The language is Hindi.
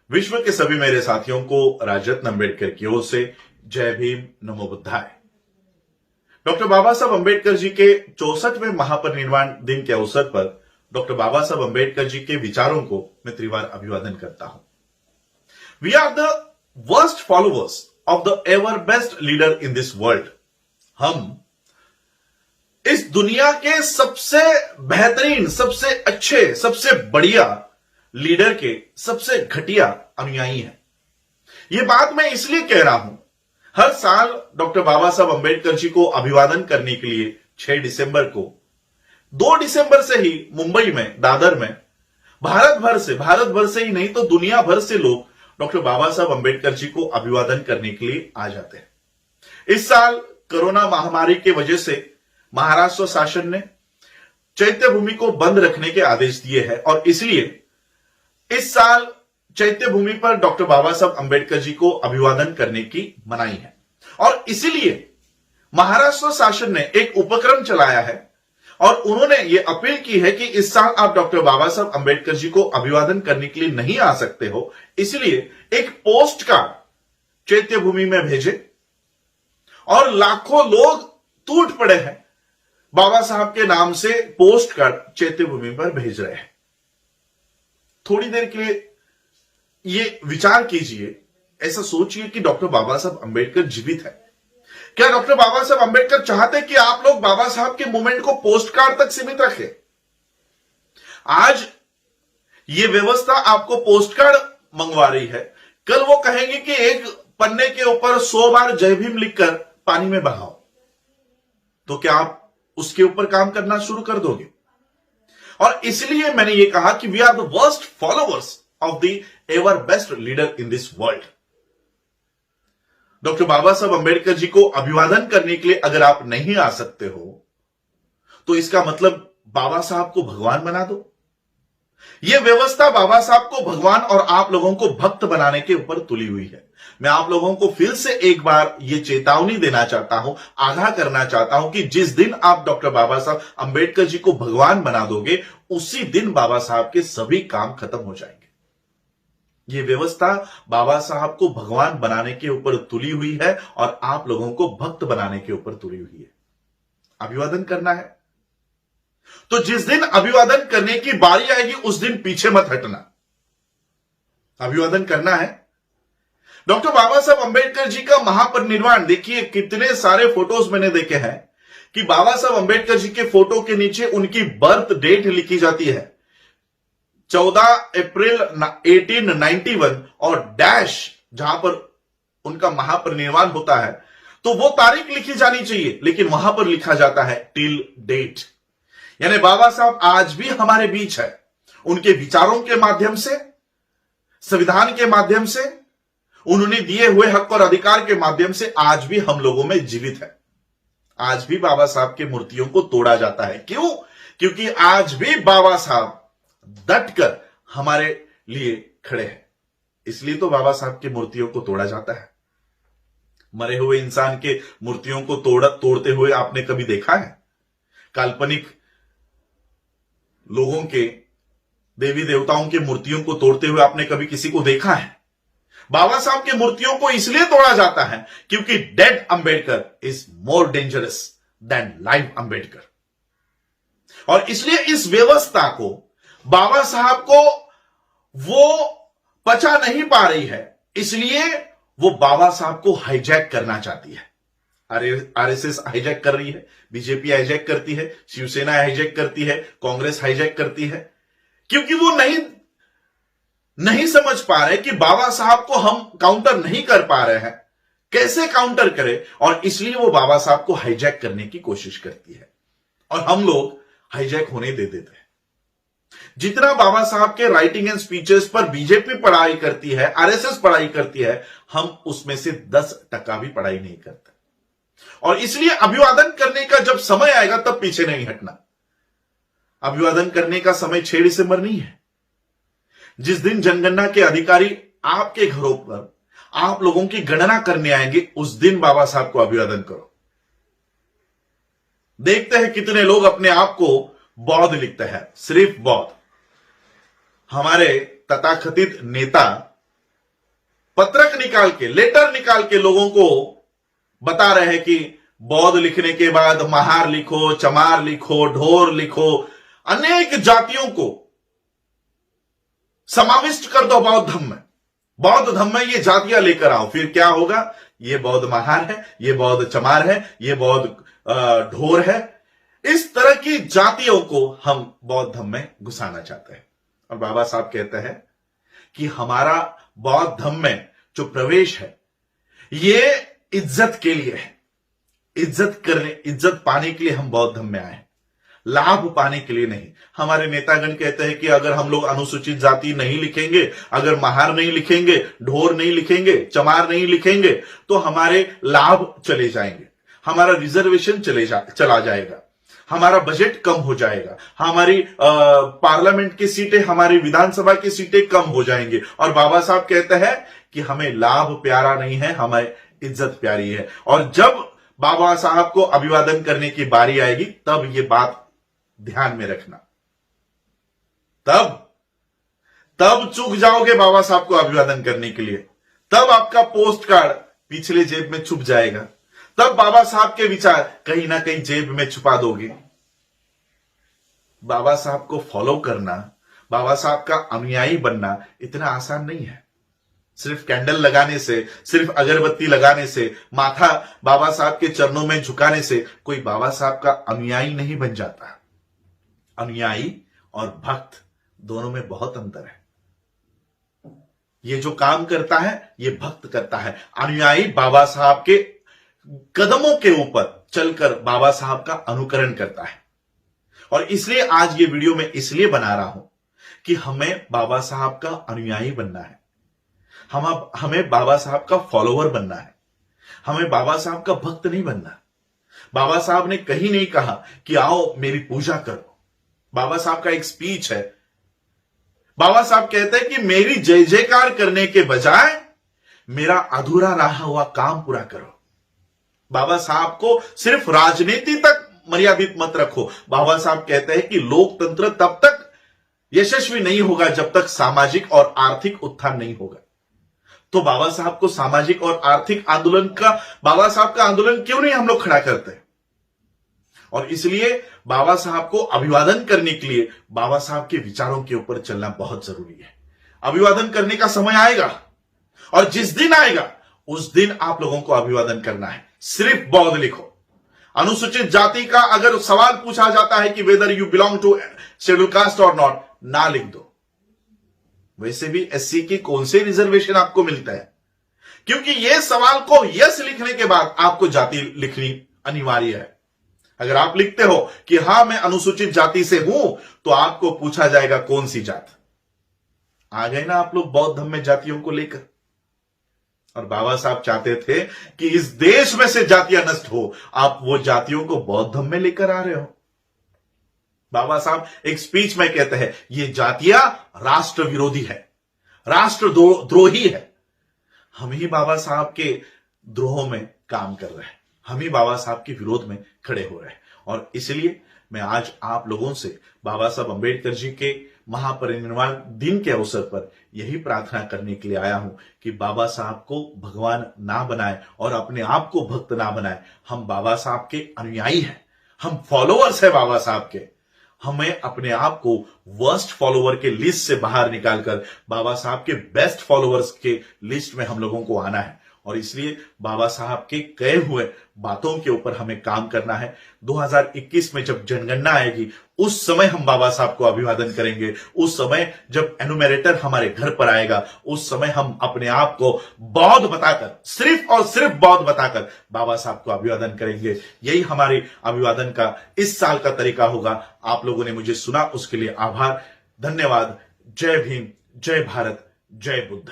विश्व के सभी मेरे साथियों को राजरत्न अम्बेडकर की ओर से जय भीम, नमो बुद्धाय। डॉक्टर बाबा साहब अम्बेडकर जी के 64वें महापरिनिर्वाण दिन के अवसर पर डॉक्टर बाबा साहब अम्बेडकर जी के विचारों को मैं त्रिवार अभिवादन करता हूं। We are the worst followers of the ever best leader in this world. हम इस दुनिया के सबसे बेहतरीन, सबसे अच्छे, सबसे बढ़िया लीडर के सबसे घटिया अनुयायी हैं। यह बात मैं इसलिए कह रहा हूं, हर साल डॉक्टर बाबा साहब अम्बेडकर जी को अभिवादन करने के लिए 6 दिसंबर को, 2 दिसंबर से ही मुंबई में, दादर में भारत भर से ही नहीं तो दुनिया भर से लोग डॉक्टर बाबा साहब अम्बेडकर जी को अभिवादन करने के लिए आ जाते हैं। इस साल कोरोना महामारी की वजह से महाराष्ट्र शासन ने चैत्य भूमि को बंद रखने के आदेश दिए हैं और इसलिए इस साल चैत्य भूमि पर डॉक्टर बाबा साहब अम्बेडकर जी को अभिवादन करने की मनाही है और इसीलिए महाराष्ट्र शासन ने एक उपक्रम चलाया है और उन्होंने ये अपील की है कि इस साल आप डॉक्टर बाबा साहब अम्बेडकर जी को अभिवादन करने के लिए नहीं आ सकते हो, इसलिए एक पोस्ट कार्ड चैत्य भूमि में भेजे और लाखों लोग टूट पड़े हैं बाबा साहब के नाम से पोस्ट कार्ड चैत्य भूमि पर भेज रहे हैं। थोड़ी देर के लिए ये विचार कीजिए, ऐसा सोचिए कि डॉक्टर बाबा साहब अम्बेडकर जीवित है। क्या डॉक्टर बाबा साहब अम्बेडकर चाहते कि आप लोग बाबा साहब के मूवमेंट को पोस्ट कार्ड तक सीमित रखें? आज ये व्यवस्था आपको पोस्ट कार्ड मंगवा रही है, कल वो कहेंगे कि एक पन्ने के ऊपर 100 बार जय भीम लिखकर पानी में बहाओ, तो क्या आप उसके ऊपर काम करना शुरू कर दोगे? और इसलिए मैंने ये कहा कि we are the worst followers of the ever best leader in this world. Doctor Baba Sahab Ambedkar जी को अभिवादन करने के लिए अगर आप नहीं आ सकते हो तो इसका मतलब बाबा साहब को भगवान बना दो। यह व्यवस्था बाबा साहब को भगवान और आप लोगों को भक्त बनाने के ऊपर तुली हुई है। मैं आप लोगों को फिर से एक बार यह चेतावनी देना चाहता हूं, आगाह करना चाहता हूं कि जिस दिन आप डॉक्टर बाबा साहब अम्बेडकर जी को भगवान बना दोगे, उसी दिन बाबा साहब के सभी काम खत्म हो जाएंगे। यह व्यवस्था बाबा साहब को भगवान बनाने के ऊपर तुली हुई है और आप लोगों को भक्त बनाने के ऊपर तुली हुई है। अभिवादन करना है तो जिस दिन अभिवादन करने की बारी आएगी उस दिन पीछे मत हटना। अभिवादन करना है। डॉक्टर बाबा साहब अम्बेडकर जी का महापरिनिर्वाण, देखिए कितने सारे फोटोज मैंने देखे हैं कि बाबा साहब अम्बेडकर जी के फोटो के नीचे उनकी बर्थ डेट लिखी जाती है, 14 अप्रैल 1891 और डैश जहां पर उनका महापरिनिर्वाण होता है तो वो तारीख लिखी जानी चाहिए, लेकिन वहां पर लिखा जाता है टिल डेट। यानी बाबा साहब आज भी हमारे बीच है। उनके विचारों के माध्यम से, संविधान के माध्यम से, उन्होंने दिए हुए हक और अधिकार के माध्यम से आज भी हम लोगों में जीवित है। आज भी बाबा साहब की मूर्तियों को तोड़ा जाता है। क्यों? क्योंकि आज भी बाबा साहब डटकर हमारे लिए खड़े हैं, इसलिए तो बाबा साहब की मूर्तियों को तोड़ा जाता है। मरे हुए इंसान के मूर्तियों को तोड़ते हुए आपने कभी देखा है? काल्पनिक लोगों के, देवी देवताओं की मूर्तियों को तोड़ते हुए आपने कभी किसी को देखा है? बाबा साहब की मूर्तियों को इसलिए तोड़ा जाता है क्योंकि dead Ambedkar is more dangerous than live Ambedkar. और इसलिए इस व्यवस्था को बाबा साहब को वो पचा नहीं पा रही है, इसलिए वो बाबा साहब को हाईजैक करना चाहती है। आरएसएस हाईजैक कर रही है, बीजेपी हाईजैक करती है, शिवसेना हाईजैक करती है, कांग्रेस हाईजैक करती है, क्योंकि वो नहीं समझ पा रहे कि बाबा साहब को हम काउंटर नहीं कर पा रहे हैं, कैसे काउंटर करें, और इसलिए वो बाबा साहब को हाईजैक करने की कोशिश करती है और हम लोग हाईजैक होने दे देते हैं। जितना बाबा साहब के राइटिंग एंड स्पीचेस पर बीजेपी पढ़ाई करती है, आरएसएस पढ़ाई करती है, हम उसमें से 10% भी पढ़ाई नहीं करते। और इसलिए अभिवादन करने का जब समय आएगा तब पीछे नहीं हटना। अभिवादन करने का समय 6 दिसंबर नहीं है। जिस दिन जनगणना के अधिकारी आपके घरों पर आप लोगों की गणना करने आएंगे, उस दिन बाबा साहब को अभिवादन करो। देखते हैं कितने लोग अपने आप को बौद्ध लिखते हैं, सिर्फ बौद्ध। हमारे तथाकथित नेता पत्रक निकाल के, लेटर निकाल के लोगों को बता रहे हैं कि बौद्ध लिखने के बाद महार लिखो, चमार लिखो, ढोर लिखो, अनेक जातियों को समाविष्ट कर दो बौद्ध धर्म में। बौद्ध धर्म में ये जातियां लेकर आओ, फिर क्या होगा? ये बौद्ध महार है, ये बौद्ध चमार है, ये बौद्ध ढोर है। इस तरह की जातियों को हम बौद्ध धर्म में घुसाना चाहते हैं। और बाबा साहब कहते हैं कि हमारा बौद्ध धर्म में जो प्रवेश है ये इज्जत के लिए है। इज्जत पाने के लिए हम बौद्ध धर्म में आए हैं, लाभ पाने के लिए नहीं। हमारे नेतागण कहते हैं कि अगर हम लोग अनुसूचित जाति नहीं लिखेंगे, अगर महार नहीं लिखेंगे, ढोर नहीं लिखेंगे, चमार नहीं लिखेंगे, तो हमारे लाभ चले जाएंगे, हमारा रिजर्वेशन चला जाएगा, हमारा बजट कम हो जाएगा, हमारी पार्लियामेंट की सीटें, हमारी विधानसभा की सीटें कम हो जाएंगी। और बाबा साहब कहते हैं कि हमें लाभ प्यारा नहीं है, हमें इज्जत प्यारी है। और जब बाबा साहब को अभिवादन करने की बारी आएगी तब ये बात ध्यान में रखना। तब चूक जाओगे बाबा साहब को अभिवादन करने के लिए, तब आपका पोस्ट कार्ड पिछले जेब में छुप जाएगा, तब बाबा साहब के विचार कहीं ना कहीं जेब में छुपा दोगे। बाबा साहब को फॉलो करना, बाबा साहब का अनुयायी बनना इतना आसान नहीं है। सिर्फ कैंडल लगाने से, सिर्फ अगरबत्ती लगाने से, माथा बाबा साहब के चरणों में झुकाने से कोई बाबा साहब का अनुयायी नहीं बन जाता। अनुयायी और भक्त दोनों में बहुत अंतर है। ये जो काम करता है ये भक्त करता है, अनुयायी बाबा साहब के कदमों के ऊपर चलकर बाबा साहब का अनुकरण करता है। और इसलिए आज ये वीडियो मैं इसलिए बना रहा हूं कि हमें बाबा साहब का अनुयायी बनना है, हमें बाबा साहब का फॉलोवर बनना है, हमें बाबा साहब का भक्त नहीं बनना। बाबा साहब ने कहीं नहीं कहा कि आओ मेरी पूजा करो। बाबा साहब का एक स्पीच है, बाबा साहब कहते हैं कि मेरी जय जयकार करने के बजाय मेरा अधूरा रहा हुआ काम पूरा करो। बाबा साहब को सिर्फ राजनीति तक मर्यादित मत रखो। बाबा साहब कहते हैं कि लोकतंत्र तब तक यशस्वी नहीं होगा जब तक सामाजिक और आर्थिक उत्थान नहीं होगा। तो बाबा साहब को सामाजिक और आर्थिक आंदोलन का, बाबा साहब का आंदोलन क्यों नहीं हम लोग खड़ा करते? और इसलिए बाबा साहब को अभिवादन करने के लिए बाबा साहब के विचारों के ऊपर चलना बहुत जरूरी है। अभिवादन करने का समय आएगा और जिस दिन आएगा उस दिन आप लोगों को अभिवादन करना है। सिर्फ बौद्ध लिखो। अनुसूचित जाति का अगर सवाल पूछा जाता है कि whether you belong to schedule caste और नॉट, ना लिख दो। वैसे भी एससी की कौन से रिजर्वेशन आपको मिलता है? क्योंकि यह सवाल को यस लिखने के बाद आपको जाति लिखनी अनिवार्य है। अगर आप लिखते हो कि हां मैं अनुसूचित जाति से हूं, तो आपको पूछा जाएगा कौन सी जात। आ गए ना आप लोग बौद्ध धर्म में जातियों को लेकर। और बाबा साहब चाहते थे कि इस देश में से जातियां नष्ट हो, आप वो जातियों को बौद्ध धर्म में लेकर आ रहे हो। बाबा साहब एक स्पीच में कहते हैं ये जातियां राष्ट्र विरोधी है, राष्ट्र द्रोही है। हम ही बाबा साहब के द्रोह में काम कर रहे हैं, हम ही बाबा साहब के विरोध में खड़े हो रहे हैं। और इसलिए मैं आज आप लोगों से बाबा साहब अंबेडकर जी के महापरिनिर्वाण दिन के अवसर पर यही प्रार्थना करने के लिए आया हूं कि बाबा साहब को भगवान ना बनाए और अपने आप को भक्त ना बनाए। हम बाबा साहब के अनुयायी हैं, हम फॉलोअर्स हैं बाबा साहब के। हमें अपने आप को वर्स्ट फॉलोवर के लिस्ट से बाहर निकालकर बाबा साहब के बेस्ट फॉलोअर्स के लिस्ट में हम लोगों को आना है। और इसलिए बाबा साहब के कहे हुए बातों के ऊपर हमें काम करना है। 2021 में जब जनगणना आएगी उस समय हम बाबा साहब को अभिवादन करेंगे। उस समय जब एनुमरेटर हमारे घर पर आएगा उस समय हम अपने आप को बौद्ध बताकर, सिर्फ और सिर्फ बौद्ध बताकर बाबा साहब को अभिवादन करेंगे। यही हमारे अभिवादन का इस साल का तरीका होगा। आप लोगों ने मुझे सुना उसके लिए आभार, धन्यवाद। जय भीम, जय भारत, जय बुद्ध।